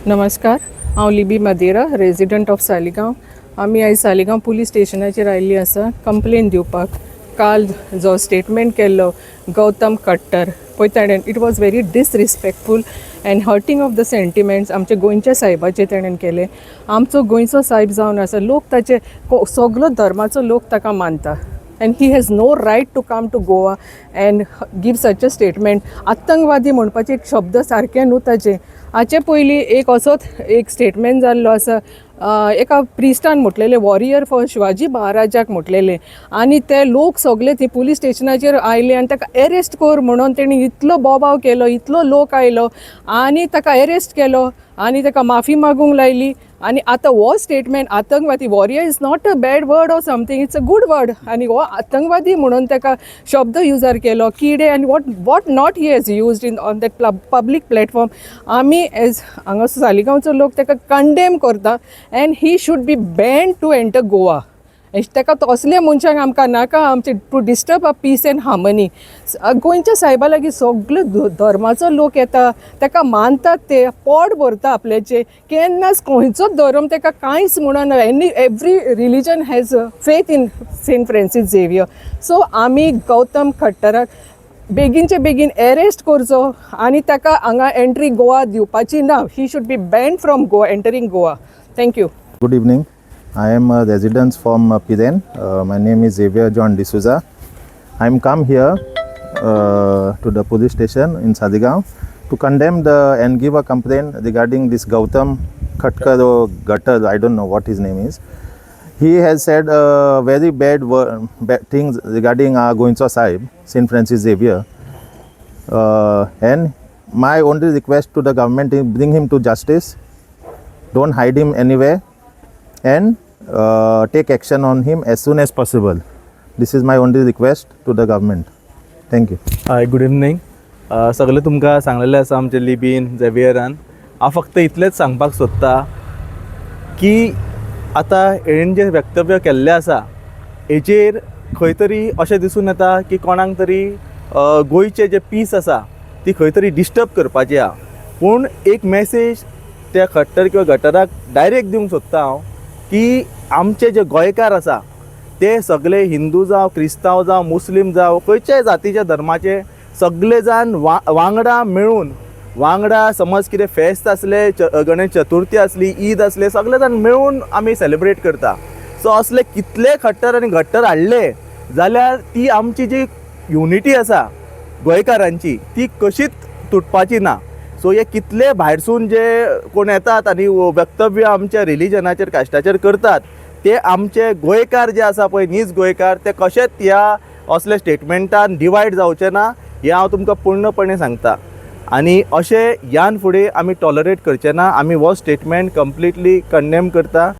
नमस्कार, हांव Libby मादेरा, resident of Saligao. आमी आयज सालिगांव पुलीस स्टेशनाचेर आयिल्लीं आसा कंप्लेन दिवपाक. काल जो स्टेटमेंट केल्लो गौतम खट्टर पळय ताणें, it was very disrespectful and hurting of the sentiments आमचे गोंयच्या सायबाचे ताणें केले. आमचो गोंयचो सायब जावन आसा, लोक ताचे सगलो धर्माचो लोक ताका मानता. And he has no right to come to Goa and give such a statement. आतंकवादी म्हणपाचे एक शब्द सारके न्हू ताचे. हाचे पयलीं एक असोच एक स्टेटमेंट जाल्लो आसा, एका प्रिस्टान म्हटलेले वॉरियर फॉर शिवाजी महाराजाक म्हटलेले, आनी ते लोक सगळे थंय पुलीस स्टेशनाचेर आयले आनी ताका एरेस्ट कर म्हणून तेणी इतलो बोबाव केलो, इतलो लोक आयलो आनी ताका एरेस्ट केलो आनी ताका माफी मागूंक लायली. आनी आतां हो स्टेटमेंट आतंकवादी, warrior is not a bad word or something, it's a good word, आनी हो आतंकवादी म्हणून ताका शब्द युजार केलो, किडे आनी what not he has used in on that public platform. आमी एज हांगा सालिगांवचो लोक ताका कंडेम करता and he should be banned to enter Goa. ताका तसले मनशाक आमकां नाका, आमचे to disturb a peace and harmony. गोंयच्या सायबा लागीं सगळे धर्माचो लोक येता, ताका मानतात, ते पोट भरता आपल्याचे. केन्नाच खंयचोच धर्म ताका कांयच म्हणना. Every religion has faith in Saint Francis Xavier. So आमी गौतम खट्टराक बेगीनचे बेगीन एरेस्ट करचो आनी ताका हांगा एंट्री गोवा दिवपाची ना. He should be banned from Goa, entering Goa. Thank you. Good evening. I am a resident from Piren. My name is Xavier John D'Souza. I am come here to the police station in Sadigaon to condemn and give a complaint regarding this Gautam Khatkar or Gattar, I don't know what his name is. He has said very bad things regarding our Goincha Sahib, St. Francis Xavier. And my only request to the government is bring him to justice. Don't hide him anywhere. And take action on him as soon as possible. This is my only request to the government. Thank you. High, good evening. सगळे तुमकां सांगलेलें आसा आमचे लिबीन झेवियरान. हांव फक्त इतलेंच सांगपाक सोदता की आतां हेणेन जे वक्तव्य केल्लें आसा हेचेर खंय तरी अशें दिसून येता की कोणाक तरी गोंयचे जे पीस आसा ती खंय तरी डिस्टर्ब करपाची आहा. पूण एक मॅसेज त्या खट्टर किंवा गटराक डायरेक्ट दिवंक सोदता हांव की आमचे जे गोंयकार आसा ते सगळे हिंदू जावं, क्रिस्तांव जावं, मुस्लीम जावं, खंयच्याय जातीच्या धर्माचे सगळे जाण वांगडा मेळून, वांगडा समज कितें फेस्त आसले, गणेश चतुर्थी आसली, ईद आसले, सगळे जाण मेळून आमी सेलिब्रेट करता. सो असले कितले खट्टर आनी घट्टर हाडले जाल्यार ती आमची जी युनिटी आसा गोंयकारांची ती कशीच तुटपाची ना. सो हे कितले भायरसून जे कोण येतात आनी वक्तव्य आमच्या रिलीजनाचेर, कास्टाचेर करतात ते आमचे गोंयकार जे आसा पळय, नीज गोंयकार, ते कशेंच ह्या असले स्टेटमेंटान डिवायड जावचे ना हें हांव तुमकां पूर्णपणे सांगता. आनी अशें ह्यान फुडें आमी टॉलरेट करचे ना. आमी हो स्टेटमेंट कंप्लिटली कंडेम करता.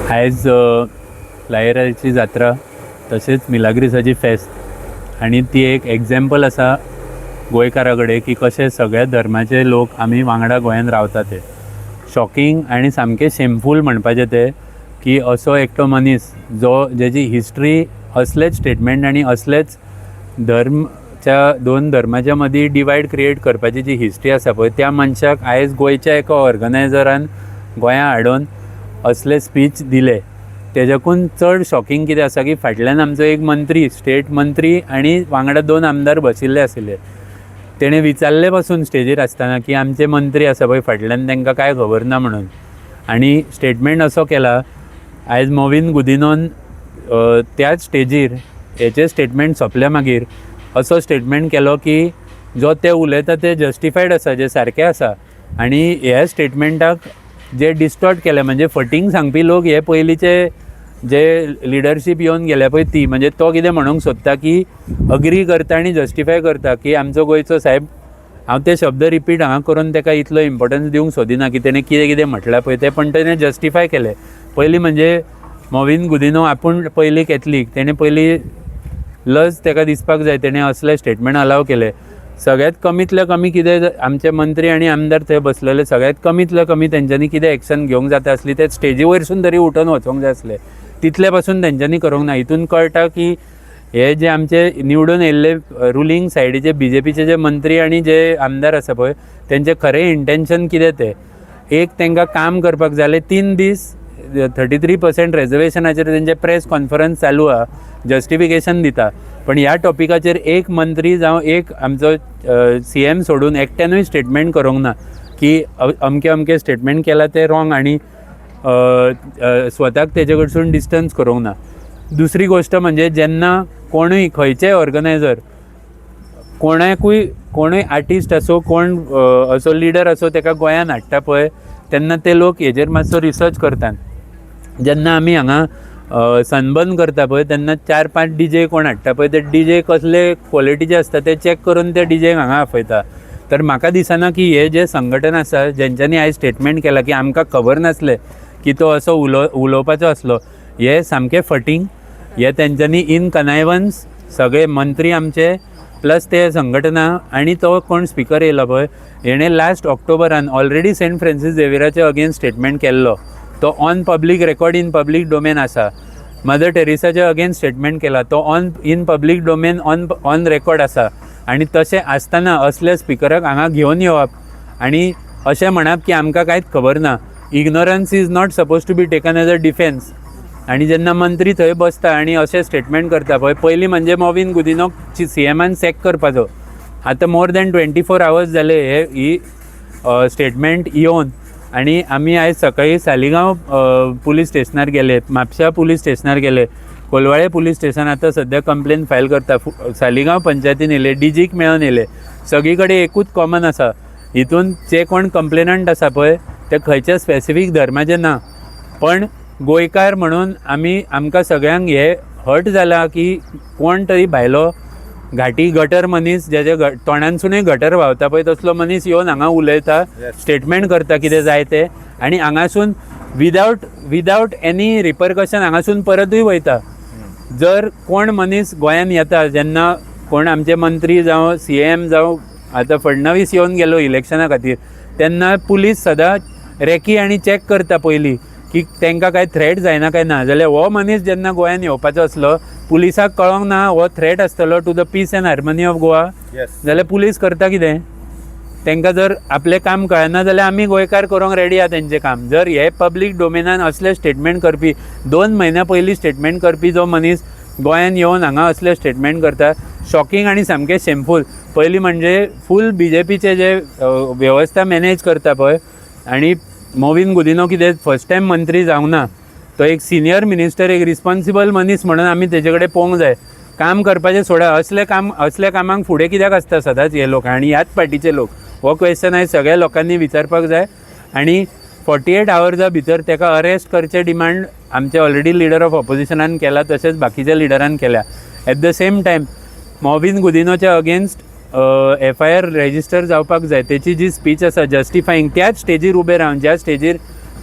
आयज लायराची जात्रा तशेंच मिलाग्रिसाची फेस्त आनी ती एक एग्जाम्पल आसा गोंयकारा कडेन की कशे सगळ्या धर्माचे लोक आमी वांगडा गोंयांत रावता. ते शॉकिंग आनी सामकें शेमफूल म्हणपाचें ते की असो एकटो मनीस जेची हिस्ट्री असलेच स्टेटमेंट आनी असलेच धर्मच्या दोन धर्माच्या मदीं डिवायड क्रिएट करपाची जी हिस्ट्री आसा पळय त्या मनशाक आयज गोंयच्या एका ऑर्गनायझरान गोंयां हाडून असले स्पीच दिले. तेज्याकून चड शॉकिंग कितें आसा की फाटल्यान आमचो एक मंत्री, स्टेट मंत्री आनी वांगडा 2 आमदार बशिल्ले आशिल्ले. तेणें विचारले पासून स्टेजीर आसतना की आमचे मंत्री आसा पळय फाटल्यान तांकां कांय खबर ना म्हणून, आनी स्टेटमेंट असो केला. आयज मोविन गुदिनोन त्याच स्टेजीर हेचे स्टेटमेंट सोंपल्या मागीर असो स्टेटमेंट केलो की जो ते उलयता ते जस्टिफायड आसा, जे सारकें आसा. आनी ह्या स्टेटमेंटाक जे डिस्टॉर्ट केले म्हणजे फटींग सांगपी लोक हे पयलींचे जे लिडरशीप येवन गेल्या पळय ती, म्हणजे तो कितें म्हणूंक सोदता की अग्री करता आनी जस्टिफाय करता की आमचो गोंयचो साहेब, हांव ते शब्द रिपीट हांगा करून ताका इतलो इम्पॉर्टन्स दिवंक सोदिना की तेणें कितें कितें म्हटलां पळय तें, पण तेणें जस्टिफाय केलें. पयलीं म्हणजे मोविन गुदिनो आपूण पयलीं कॅथलीक, तेणें पयलीं लज ताका दिसपाक जाय, तेणें असले स्टेटमेंट अलाव केले. सगळ्यात कमींतल्या कमी कितें आमचे मंत्री आनी आमदार थंय बसलेले, सगळ्यात कमींतल्या कमी तेंच्यांनी कितें एक्शन घेवंक जाता आसली ते स्टेजी वयरसून तरी उठून वचोंक जाय आसले. तितले पासून तेंच्यांनी करूंक ना. हितून कळटा की हे जे आमचे निवडून येयल्ले रुलींग सायडीचे BJPचे जे मंत्री आनी जे आमदार आसा पळय तेंचे खरें इंटेंशन कितें तें. एक तांकां काम करपाक जाले 3 दीस 33% रिजर्वेशनाचेर तेंचे प्रेस कॉन्फरन्स चालू आहा, जस्टिफिकेशन दिता. पण ह्या टॉपिकाचेर एक मंत्री जावं एक आमचो CM सोडून एकट्यानूय स्टेटमेंट करूंक ना की अमके अमके स्टेटमेंट केला ते रॉंग आनी स्वताक तेजे कडसून डिस्टन्स करूंक ना. दुसरी गोष्ट म्हणजे जेन्ना कोणूय खंयचेय ऑर्गनायझर कोणूय आर्टिस्ट असो कोण असो लिडर असो ताका गोंयान हाडटा पळय तेन्ना ते लोक हेजेर मातसो रिसर्च करतात. जेन्ना आमी हांगा सनबर्न करता पळय तेन्ना 4-5 DJ कोण हाडटा पळय ते DJ कसले क्वॉलिटीचे आसता ते चॅक करून ते DJक हांगा आपयता. तर म्हाका दिसना की हे जे संघटन आसा जेंच्यांनी आयज स्टेटमेंट केला की आमकां खबर नासलें की तो असो उलोवपाचो आसलो, हे सामकें फटींग. हे तेंच्यांनी इन कनायवन्स सगळे मंत्री आमचे प्लस ते संघटना आनी तो कोण स्पिकर येयलो पळय हेणें लास्ट ऑक्टोबरान ऑलरेडी सेंट फ्रांसीस झेवियराचे अगेन्स्ट स्टेटमेंट केल्लो. तो on public record in public domain आसा. मदर टेरेसाचे अगेन्स्ट स्टेटमेंट केला तो in public domain on record आसा. आनी तशें आसतना असले स्पिकराक हांगा घेवन येवप आनी अशें म्हणप की आमकां कांयच खबर ना. Ignorance is not suppose to be taken as a defence. आनी जेन्ना मंत्री थंय बसता आनी अशें स्टेटमेंट करता पळय पयलीं म्हणजे मॉविन गुदिनोक CMान सॅक करपाचो. आतां मोर दॅन 24 hours जाले ही स्टेटमेंट येवन. आनी आमी आयज सकाळीं सालिगांव पुलीस स्टेशनार गेले, म्हापशा पुलीस स्टेशनार गेले, कोलवाळे पुलीस स्टेशन आतां सद्या कंप्लेन फायल करता. सालिगांव पंचायतीन येयले, DGक मेळोन येयले. सगळी कडेन एकूच कॉमन आसा, हितून जे कोण कंप्लेनंट आसा पळय ते खंयच्या स्पेसिफीक धर्माचे ना, पण गोंयकार म्हणून आमकां सगळ्यांक हे हर्ट जाला की कोण तरी भायलो घाटी गटर मनीस जेजे तोंडांतसूनय गटर व्हांवता पळय तसलो मनीस येवन हांगा उलयता, स्टेटमेंट करता कितें जाय तें आनी हांगासून विदावट एनी रिपरकशन हांगासून परतूय वयता. जर कोण मनीस गोंयान येता जेन्ना कोण आमचे मंत्री जावं CM जावं आतां फडणवीस येवन गेलो इलेक्शना खातीर तेन्ना पुलीस सदां रेकी आनी चॅक करता पयलीं की तांकां काय थ्रेट जायना काय ना. जाल्यार हो मनीस जेन्ना गोंयान येवपाचो आसलो पुलिसाक कळोंक ना हो थ्रेट आसतलो to the peace and harmony of Goa, जाल्यार पुलीस करता कितें? तांकां जर आपलें काम कळना जाल्यार आमी गोंयकार करूंक रेडी आहा तेंचें काम. जर हे पब्लीक डोमेनान असले स्टेटमेंट करपी 2 म्हयन्या पयलीं स्टेटमेंट करपी जो मनीस गोंयान येवन हांगा असले स्टेटमेंट करता, शॉकिंग आनी सामकें शेमफूल. पयलीं म्हणजे फूल BJPचे जे वेवस्था मॅनेज करता पळय आनी मॉविन गुदिनो कितें फर्स्ट टायम मंत्री जावंक ना, तो एक सिनियर मिनिस्टर एक रिस्पॉन्सिबल मनीस म्हणून आमी तेजे कडेन पळोवंक जाय. काम करपाचें सोडा, असल्या कामांक फुडें कित्याक आसता सदांच हे लोक आनी ह्याच पार्टीचे लोक? हो क्वेश्चन आयज सगळ्या लोकांनी विचारपाक जाय. आनी 48 hours भितर ताका अरेस्ट करचे डिमांड आमचे ऑलरेडी लिडर ऑफ ऑपोजिशनान केला, तशेंच बाकीच्या लिडरान केल्या. At the same time Mauvin गुदिनोच्या अगेन्स्ट FIR रेजिस्टर जावपाक जाय. तेची जी स्पीच आसा जस्टिफायींग त्याच स्टेजीर उबे रावन ज्या स्टेजीर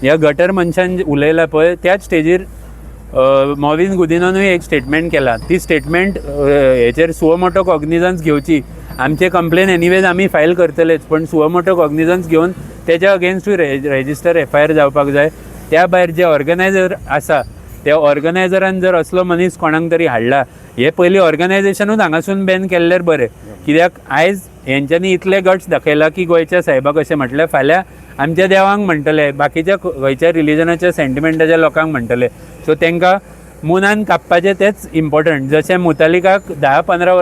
ह्या गटर मनशान उलयला पळय त्याच स्टेजीर मॉविन गुदिनोनूय एक स्टेटमेंट केला. ती स्टेटमेंट हेचेर सुवमोटो कॉग्निजन्स घेवची. आमचे कंप्लेन एनिवेज आमी फायल करतलेच, पण सुवमोटो कॉग्निजन्स घेवन तेच्या अगेन्स्टूय रेजिस्टर FIR जावपाक जाय. त्या भायर जे ऑर्गनायझर आसा त्या ऑर्गनायझरान जर असलो मनीस कोणाक तरी हाडला, हे पयलीं ऑर्गनायझेशनूच हांगासून बॅन केल्ल्यार बरें. कित्याक आयज हेंच्यांनी इतले गट्स दाखयला की गोंयच्या साहेबाक अशें म्हटल्यार फाल्यां आमच्या देवांक म्हणटले, बाकीच्या खंयच्या रिलिजनाच्या सेंटिमेंटाच्या लोकांक म्हणटले. सो तांकां मुनान कापपाचें तेच इम्पॉर्टंट. जशें मुतालिकाक 10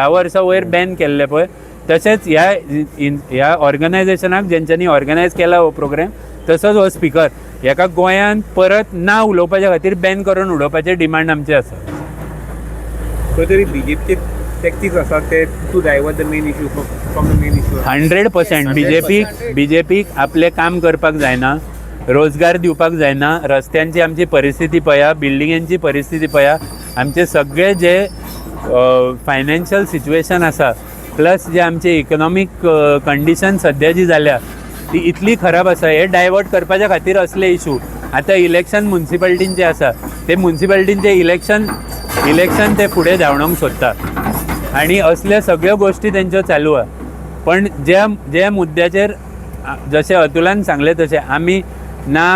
वर्सां वयर बॅन केल्ले पळय, तशेंच ह्या ऑर्गनायझेशनाक जेंच्यांनी ऑर्गनायज केला हो प्रोग्राम तसोच हो स्पिकर हेका गोंयान परत ना उलोवपाच्या खातीर बॅन करून उडोवपाचें डिमांड आमचें आसा. खंय तरी BJPचे टॅक्टीक्स आसा ते to divert the main issue from the main issue. 100% BJPक आपलें काम करपाक जायना, रोजगार दिवपाक जायना. रस्त्यांची आमची परिस्थिती पळया, बिल्डिंगांची परिस्थिती पळया, आमचे सगळे जे फायनान्शियल सिच्युएशन आसा प्लस जे आमचे इकॉनॉमीक कंडिशन सद्या जी जाल्या ती इतली खराब आसा. हे डायवर्ट करपाच्या खातीर असले इशू. आतां इलेक्शन म्युन्सिपालिटींचे आसा, ते म्युन्सिपालिटींचे इलेक्शन ते फुडें धांवणोवंक सोदता आनी असले सगळ्यो गोश्टी तेंच्यो चालू आहा. पण ज्या मुद्द्याचेर जशें अतुलान सांगलें तशें आमी ना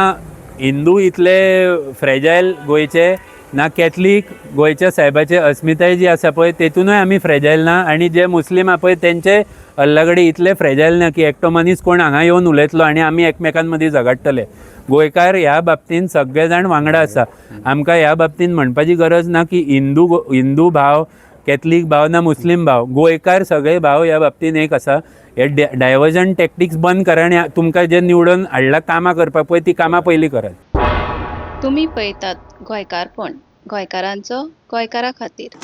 हिंदू इतले फ्रेजायल गोंयचे ना कॅथलीक गोंयच्या साहेबाचे अस्मिताय जी आसा पळय तेतूनय आमी फ्रेजायल ना, आनी जे मुस्लीम आहा पळय तेंचे अल्लागडे इतले फ्रेजायल ना की एकटो मनीस कोण हांगा येवन उलयतलो आनी आमी एकमेकां मदीं झगडटले. गोंयकार ह्या बाबतींत सगळे जाण वांगडा आसा. आमकां ह्या बाबतींत म्हणपाची गरज ना की हिंदू भाव, कॅथलीक भाव ना मुस्लीम भाव, गोंयकार सगळे भाव ह्या बाबतींत एक आसा. हे डायवर्जन टॅक्टिक्स बंद करा आनी तुमकां जे निवडून हाडला कामां करपाक पळय ती कामां पयलीं करात. तुम्ही पळयतात गोंयकारपण, गोंयकारांचो गोंयकारा खातीर.